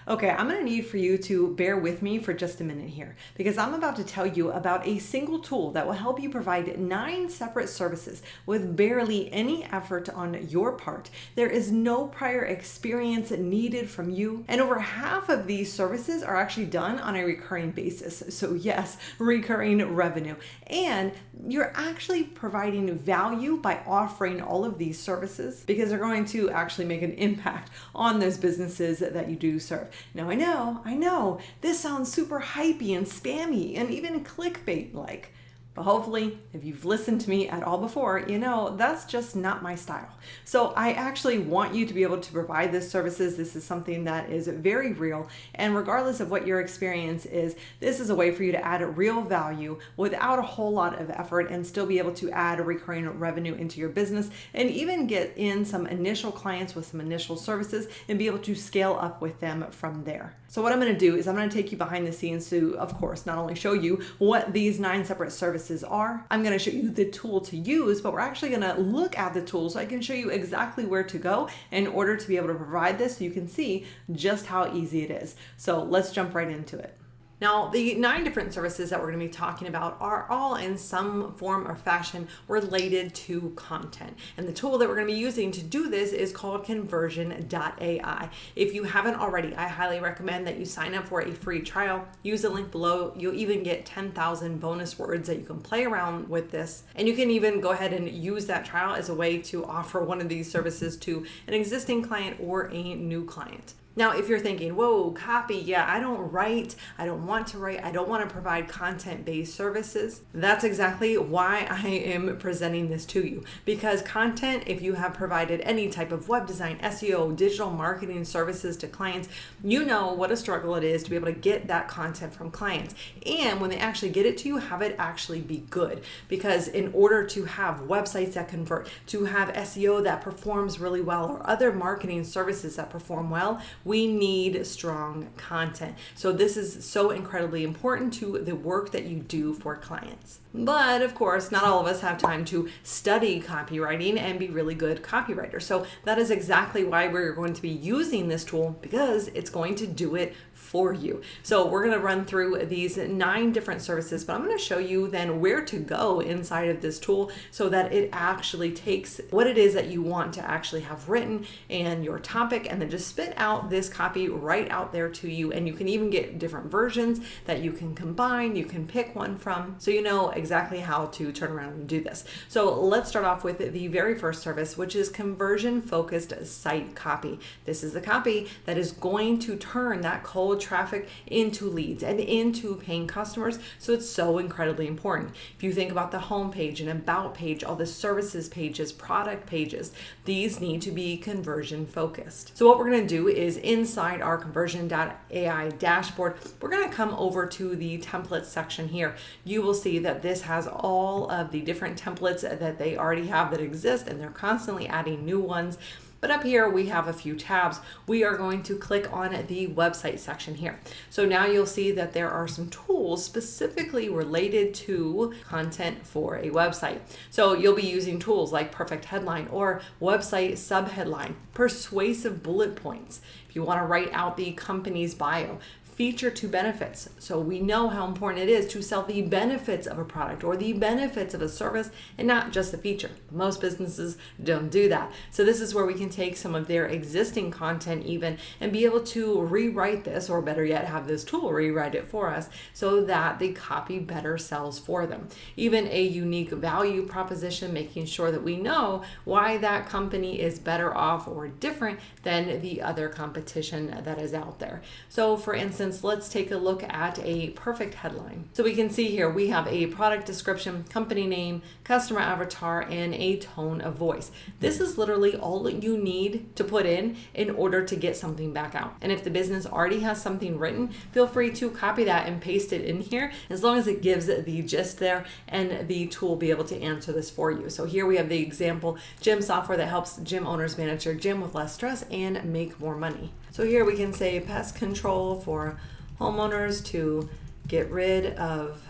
Okay, I'm going to need for you to bear with me for just a minute here because I'm about to tell you about a single tool that will help you provide 9 separate services with barely any effort on your part. There is no prior experience needed from you, and over half of these services are actually done on a recurring basis. So yes, recurring revenue. And you're actually providing value by offering all of these services because they're going to actually make an impact on those businesses that you do serve. Now I know, this sounds super hypey and spammy and even clickbait-like. But hopefully, if you've listened to me at all before, you know that's just not my style. So I actually want you to be able to provide this services. This is something that is very real. And regardless of what your experience is, this is a way for you to add real value without a whole lot of effort and still be able to add a recurring revenue into your business and even get in some initial clients with some initial services and be able to scale up with them from there. So what I'm going to do is I'm going to take you behind the scenes to, of course, not only show you what these 9 separate services are, I'm going to show you the tool to use, but we're actually going to look at the tool so I can show you exactly where to go in order to be able to provide this so you can see just how easy it is. So let's jump right into it. Now, the 9 different services that we're going to be talking about are all in some form or fashion related to content. And the tool that we're going to be using to do this is called conversion.ai. If you haven't already, I highly recommend that you sign up for a free trial. Use the link below. You'll even get 10,000 bonus words that you can play around with this. And you can even go ahead and use that trial as a way to offer one of these services to an existing client or a new client. Now, if you're thinking, whoa, copy, yeah, I don't write, I don't want to write, I don't want to provide content-based services, that's exactly why I am presenting this to you. Because content, if you have provided any type of web design, SEO, digital marketing services to clients, you know what a struggle it is to be able to get that content from clients. And when they actually get it to you, have it actually be good. Because in order to have websites that convert, to have SEO that performs really well, or other marketing services that perform well, we need strong content. So this is so incredibly important to the work that you do for clients. But of course, not all of us have time to study copywriting and be really good copywriters. So that is exactly why we're going to be using this tool, because it's going to do it for you. So we're going to run through these 9 different services, but I'm going to show you then where to go inside of this tool so that it actually takes what it is that you want to actually have written and your topic, and then just spit out this copy right out there to you. And you can even get different versions that you can combine. You can pick one from, so you know exactly how to turn around and do this. So let's start off with the very first service, which is conversion focused site copy. This is the copy that is going to turn that cold traffic into leads and into paying customers. So it's so incredibly important. If you think about the home page and about page, all the services pages, product pages, these need to be conversion focused. So what we're going to do is inside our conversion.ai dashboard, we're going to come over to the templates section here. You will see that this has all of the different templates that they already have that exist, and they're constantly adding new ones. But up here, we have a few tabs. We are going to click on the website section here. So now you'll see that there are some tools specifically related to content for a website. So you'll be using tools like perfect headline or website subheadline, persuasive bullet points. If you want to write out the company's bio, feature to benefits. So we know how important it is to sell the benefits of a product or the benefits of a service and not just the feature. Most businesses don't do that. So this is where we can take some of their existing content even and be able to rewrite this, or better yet, have this tool rewrite it for us so that the copy better sells for them. Even a unique value proposition, making sure that we know why that company is better off or different than the other competition that is out there. So for instance, let's take a look at a perfect headline. So we can see here we have a product description, company name, customer avatar, and a tone of voice. This is literally all you need to put in order to get something back out. And if the business already has something written, feel free to copy that and paste it in here, as long as it gives the gist there, and the tool will be able to answer this for you. So here we have the example gym software that helps gym owners manage their gym with less stress and make more money. So here we can say pest control for homeowners to get rid of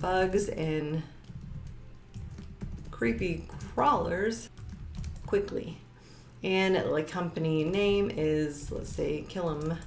bugs and creepy crawlers quickly. And the company name is, let's say, Killam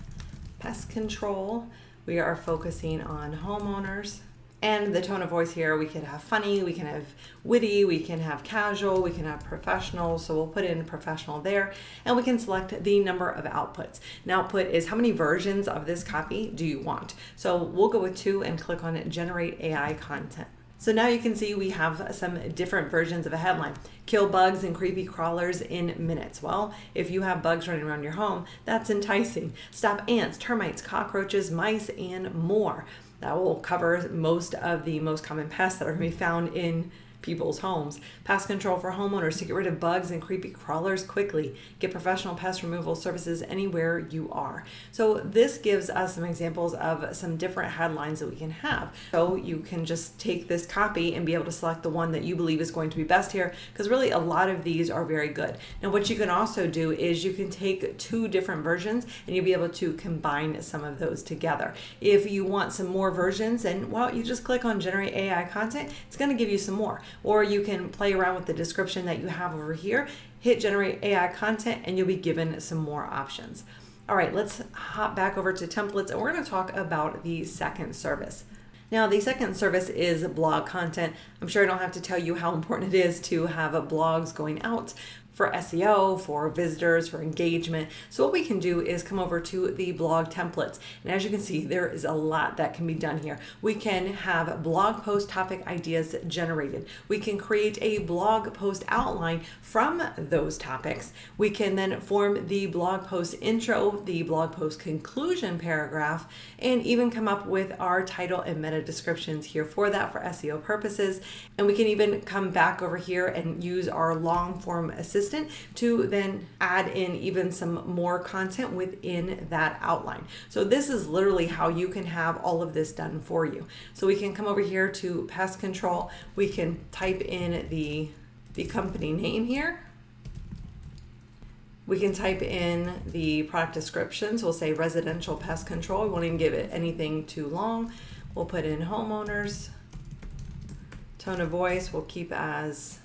Pest Control. We are focusing on homeowners. And the tone of voice here, we could have funny, we can have witty, we can have casual, we can have professional. So we'll put in professional there, and we can select the number of outputs. An output is how many versions of this copy do you want? So we'll go with 2 and click on Generate AI Content. So now you can see we have some different versions of a headline. Kill bugs and creepy crawlers in minutes. Well, if you have bugs running around your home, that's enticing. Stop ants, termites, cockroaches, mice, and more. That will cover most of the most common pests that are going to be found in people's homes. Pest control for homeowners to get rid of bugs and creepy crawlers quickly. Get professional pest removal services anywhere you are. So this gives us some examples of some different headlines that we can have. So you can just take this copy and be able to select the one that you believe is going to be best here, because really a lot of these are very good. Now what you can also do is you can take 2 different versions and you'll be able to combine some of those together. If you want some more versions, then well, you just click on Generate AI Content. It's going to give you some more. Or you can play around with the description that you have over here, hit Generate AI Content, and you'll be given some more options. All right, let's hop back over to templates, and we're going to talk about the second service. Now, the second service is blog content. I'm sure I don't have to tell you how important it is to have blogs going out for SEO, for visitors, for engagement. So what we can do is come over to the blog templates. And as you can see, there is a lot that can be done here. We can have blog post topic ideas generated. We can create a blog post outline from those topics. We can then form the blog post intro, the blog post conclusion paragraph, and even come up with our title and meta descriptions here for that for SEO purposes. And we can even come back over here and use our long form assistant to then add in even some more content within that outline. So this is literally how you can have all of this done for you. So we can come over here to pest control. We can type in the company name here. We can type in the product descriptions. We'll say residential pest control. We won't even give it anything too long. We'll put in homeowners. Tone of voice we'll keep as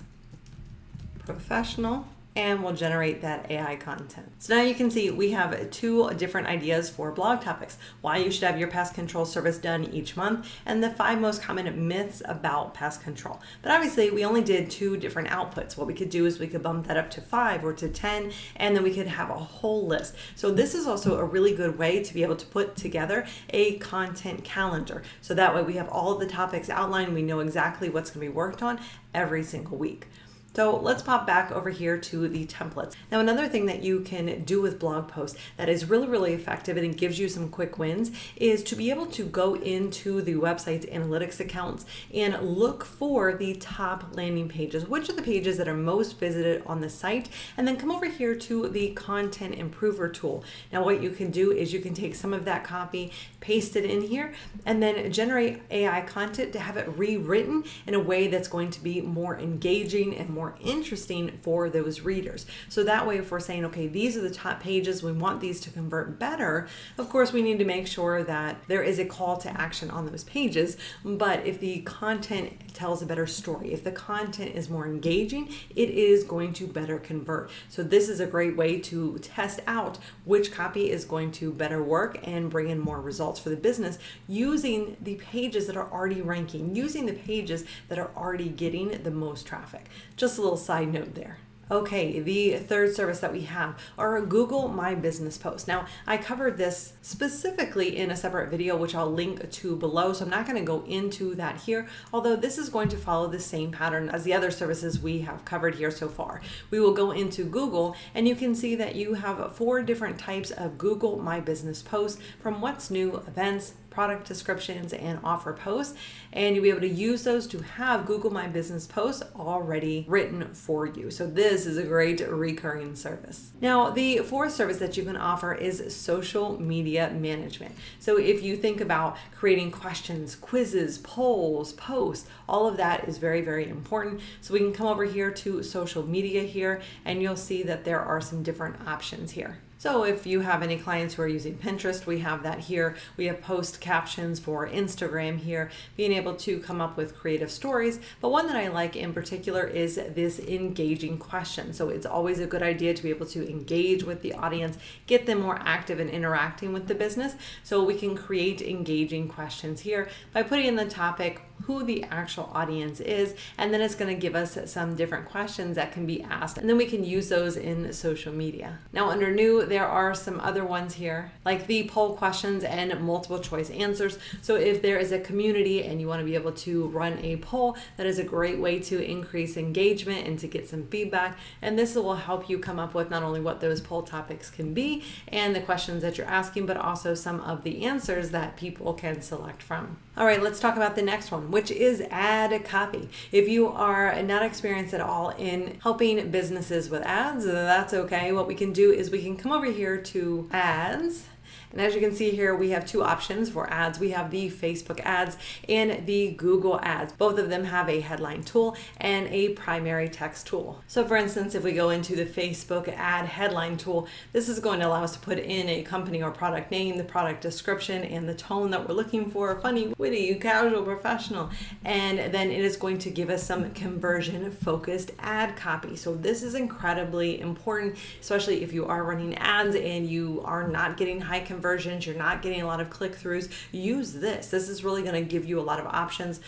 professional, and we'll generate that AI content. So now you can see we have 2 different ideas for blog topics: why you should have your pest control service done each month, and the 5 most common myths about pest control. But obviously we only did 2 different outputs. What we could do is we could bump that up to 5 or to 10, and then we could have a whole list. So this is also a really good way to be able to put together a content calendar. So that way we have all of the topics outlined. We know exactly what's going to be worked on every single week. So let's pop back over here to the templates. Now, another thing that you can do with blog posts that is really, really effective and it gives you some quick wins is to be able to go into the website's analytics accounts and look for the top landing pages, which are the pages that are most visited on the site, and then come over here to the content improver tool. Now, what you can do is you can take some of that copy, paste it in here, and then generate AI content to have it rewritten in a way that's going to be more engaging and more interesting for those readers. So that way, if we're saying, okay, these are the top pages, we want these to convert better, of course, we need to make sure that there is a call to action on those pages. But if the content tells a better story, if the content is more engaging, it is going to better convert. So this is a great way to test out which copy is going to better work and bring in more results for the business using the pages that are already ranking, using the pages that are already getting the most traffic. Just a little side note there. Okay, the third service that we have are Google My Business Posts. Now, I covered this specifically in a separate video, which I'll link to below, so I'm not going to go into that here, although this is going to follow the same pattern as the other services we have covered here so far. We will go into Google, and you can see that you have 4 different types of Google My Business Posts, from what's new, events, product descriptions, and offer posts, and you'll be able to use those to have Google My Business Posts already written for you. So this is a great recurring service. Now, the 4th service that you can offer is social media management. So if you think about creating questions, quizzes, polls, posts, all of that is very, very important. So we can come over here to social media here, and you'll see that there are some different options here. So if you have any clients who are using Pinterest, we have that here. We have post captions for Instagram here, being able to come up with creative stories. But one that I like in particular is this engaging question. So it's always a good idea to be able to engage with the audience, get them more active and interacting with the business. So we can create engaging questions here by putting in the topic who the actual audience is, and then it's going to give us some different questions that can be asked, and then we can use those in social media. Now under new, there are some other ones here, like the poll questions and multiple choice answers. So if there is a community and you want to be able to run a poll, that is a great way to increase engagement and to get some feedback, and this will help you come up with not only what those poll topics can be and the questions that you're asking, but also some of the answers that people can select from. All right, let's talk about the next one, which is ad copy. If you are not experienced at all in helping businesses with ads, that's okay. What we can do is we can come over here to ads. And as you can see here, we have two options for ads. We have the Facebook ads and the Google ads. Both of them have a headline tool and a primary text tool. So for instance, if we go into the Facebook ad headline tool, this is going to allow us to put in a company or product name, the product description, and the tone that we're looking for: funny, witty, casual, professional. And then it is going to give us some conversion focused ad copy. So this is incredibly important, especially if you are running ads and you are not getting high conversions, you're not getting a lot of click-throughs. Use this. This is really going to give you a lot of options.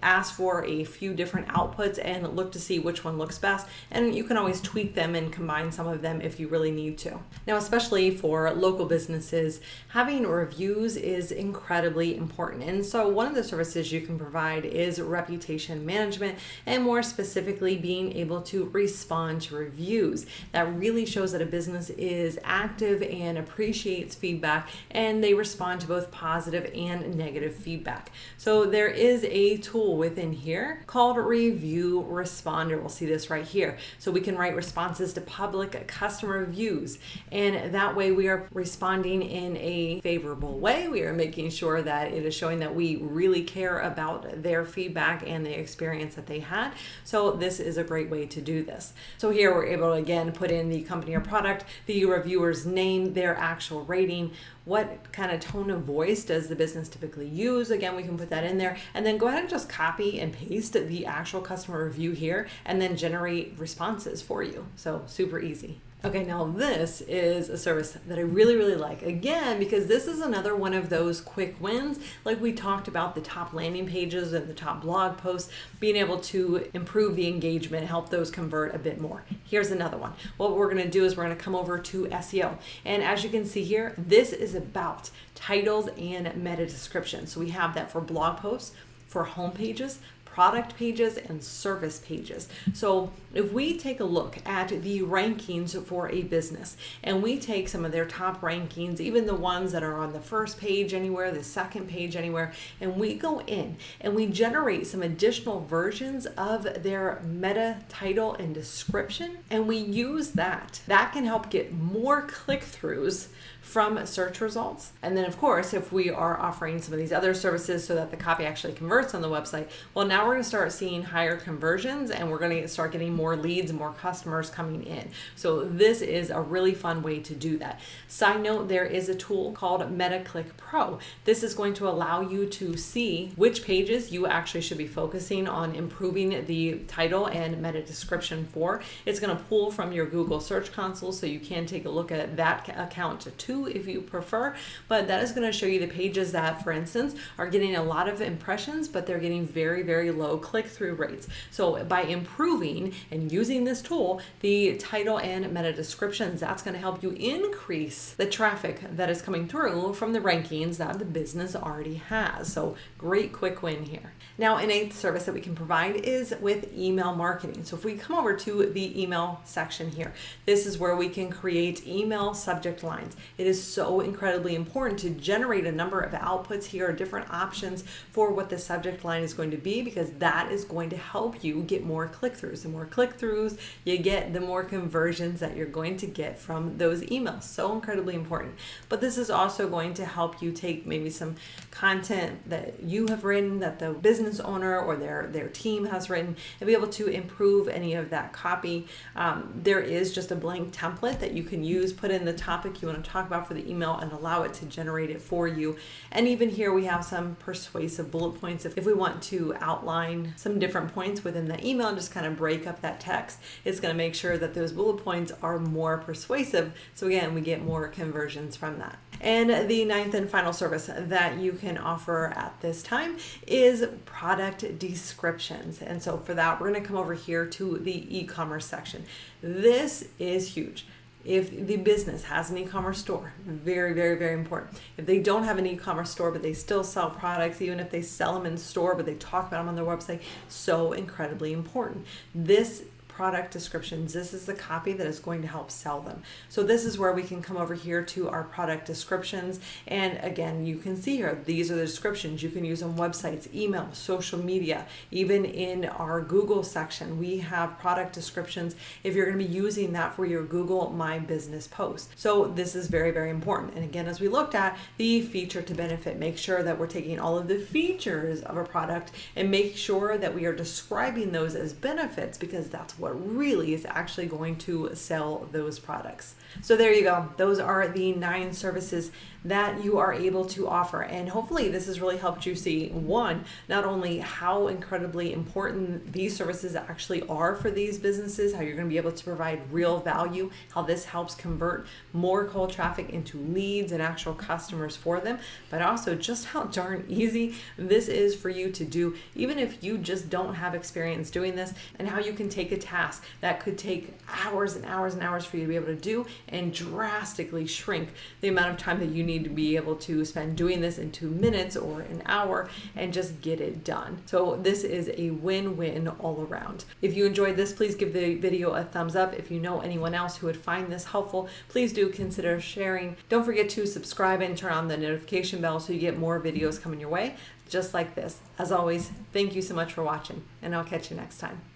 Ask for a few different outputs and look to see which one looks best, and you can always tweak them and combine some of them if you really need to. Now, especially for local businesses, having reviews is incredibly important, and so one of the services you can provide is reputation management, and more specifically being able to respond to reviews. That really shows that a business is active and appreciates feedback, and they respond to both positive and negative feedback. So there is a tool within here called Review Responder. We'll see this right here. So we can write responses to public customer reviews, and that way we are responding in a favorable way. We are making sure that it is showing that we really care about their feedback and the experience that they had. So this is a great way to do this. So here we're able to again put in the company or product, the reviewer's name, their actual rating, what kind of tone of voice does the business typically use. Again, we can put that in there, and then go ahead and just copy and paste the actual customer review here and then generate responses for you. So super easy. Okay, now this is a service that I really, really like. Again, because this is another one of those quick wins. Like we talked about the top landing pages and the top blog posts, being able to improve the engagement, help those convert a bit more. Here's another one. What we're gonna do is we're gonna come over to SEO. And as you can see here, this is about titles and meta description. So we have that for blog posts, for home pages, product pages, and service pages. So if we take a look at the rankings for a business and we take some of their top rankings, even the ones that are on the first page anywhere, the second page anywhere, and we go in and we generate some additional versions of their meta title and description, and we use that can help get more click-throughs from search results. And then of course, if we are offering some of these other services so that the copy actually converts on the website, well, now we're going to start seeing higher conversions and we're going to start getting more leads, more customers coming in. So this is a really fun way to do that. Side note, there is a tool called MetaClick Pro. This is going to allow you to see which pages you actually should be focusing on improving the title and meta description for. It's going to pull from your Google Search Console, so you can take a look at that account too if you prefer, but that is going to show you the pages that, for instance, are getting a lot of impressions, but they're getting very, very low click-through rates. So by improving and using this tool, the title and meta descriptions, that's going to help you increase the traffic that is coming through from the rankings that the business already has. So great quick win here. Now, an eighth service that we can provide is with email marketing. So if we come over to the email section here, this is where we can create email subject lines. It it is so incredibly important to generate a number of outputs here, different options for what the subject line is going to be, because that is going to help you get more click-throughs. The more click-throughs you get, the more conversions that you're going to get from those emails. So incredibly important. But this is also going to help you take maybe some content that you have written, that the business owner or their team has written, and be able to improve any of that copy. There is just a blank template that you can use, put in the topic you want to talk about for the email, and allow it to generate it for you. And even here we have some persuasive bullet points. If we want to outline some different points within the email and just kind of break up that text, it's going to make sure that those bullet points are more persuasive. So again, we get more conversions from that. And the ninth and final service that you can offer at this time is product descriptions. And so for that, we're going to come over here to the e-commerce section. This is huge. If the business has an e-commerce store, very, very, very important. If they don't have an e-commerce store, but they still sell products, even if they sell them in store, but they talk about them on their website, so incredibly important. This product descriptions, this is the copy that is going to help sell them. So this is where we can come over here to our product descriptions. And again, you can see here, these are the descriptions you can use on websites, email, social media, even in our Google section, we have product descriptions if you're going to be using that for your Google My Business post. So this is very, very important. And again, as we looked at the feature to benefit, make sure that we're taking all of the features of a product and make sure that we are describing those as benefits, because that's what really is actually going to sell those products. So there you go. Those are the 9 services that you are able to offer. And hopefully this has really helped you see, one, not only how incredibly important these services actually are for these businesses, how you're going to be able to provide real value, how this helps convert more cold traffic into leads and actual customers for them, but also just how darn easy this is for you to do, even if you just don't have experience doing this, and how you can take a task that could take hours and hours and hours for you to be able to do and drastically shrink the amount of time that you need to be able to spend doing this into minutes or an hour and just get it done. So this is a win-win all around. If you enjoyed this, please give the video a thumbs up. If you know anyone else who would find this helpful, please do consider sharing. Don't forget to subscribe and turn on the notification bell so you get more videos coming your way just like this. As always, thank you so much for watching, and I'll catch you next time.